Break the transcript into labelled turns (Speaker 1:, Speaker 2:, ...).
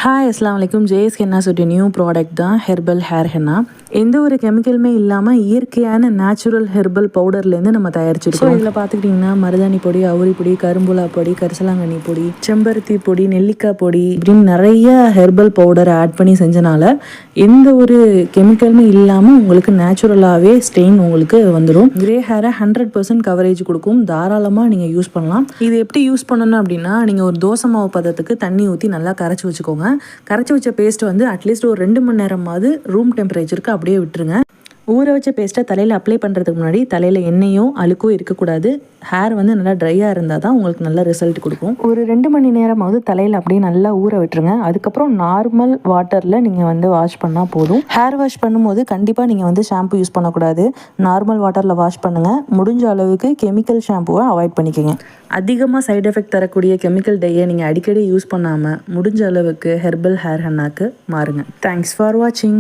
Speaker 1: Hi அஸ்லாம் வலைக்கும். JS ஹென்னாஸோட new product தான் ஹெர்பல் ஹேர் ஹென்னா. எந்த ஒரு கெமிக்கலுமே இல்லாமல் இயற்கையான நேச்சுரல் ஹெர்பல் பவுடர்லேருந்து நம்ம தயாரிச்சிருக்கோம். இதில் பார்த்துக்கிட்டிங்கன்னா மருதாணி பொடி, அவுரி பொடி, கரும்புலா பொடி, கரிசலாங்கண்ணி பொடி, செம்பருத்தி பொடி, நெல்லிக்காய் பொடி இப்படின்னு நிறைய ஹெர்பல் பவுடரை ஆட் பண்ணி செஞ்சனால எந்த ஒரு கெமிக்கலுமே இல்லாமல் உங்களுக்கு நேச்சுரலாகவே ஸ்டெயின் உங்களுக்கு வந்துடும். கிரே ஹேரை 100% கவரேஜ் கொடுக்கும். தாராளமாக நீங்கள் யூஸ் பண்ணலாம். இது எப்படி யூஸ் பண்ணணும் அப்படின்னா, நீங்கள் ஒரு தோசை மாவு பதத்துக்கு தண்ணி ஊற்றி நல்லா கரைச்சி வச்சுக்கோங்க. கரைச்சி வச்ச பேஸ்ட் வந்து அட்லீஸ்ட் ஒரு 2 மணி நேரமாவது ரூம் டெம்பரேச்சருக்கு அப்படியே விட்டுருங்க. ஊற வச்ச பேஸ்ட்டை தலையில் அப்ளை பண்ணுறதுக்கு முன்னாடி தலையில் எண்ணெயோ அழுக்கோ இருக்கக்கூடாது. ஹேர் வந்து நல்லா ட்ரையாக இருந்தால் தான் உங்களுக்கு நல்ல ரிசல்ட் கொடுக்கும். ஒரு 2 மணி நேரமாவது தலையில் அப்படியே நல்லா ஊற விட்டுருங்க. அதுக்கப்புறம் நார்மல் வாட்டரில் நீங்கள் வந்து வாஷ் பண்ணால் போதும். ஹேர் வாஷ் பண்ணும்போது கண்டிப்பாக நீங்கள் வந்து ஷாம்பு யூஸ் பண்ணக்கூடாது. நார்மல் வாட்டரில் வாஷ் பண்ணுங்கள். முடிஞ்ச அளவுக்கு கெமிக்கல் ஷாம்புவை அவாய்ட் பண்ணிக்கோங்க. அதிகமாக சைட் எஃபெக்ட் தரக்கூடிய கெமிக்கல் டையை நீங்கள் அடிக்கடி யூஸ் பண்ணாமல் முடிஞ்ச அளவுக்கு ஹெர்பல் ஹேர் ஹென்னாக்கு மாறுங்க. தேங்க்ஸ் ஃபார் வாட்சிங்.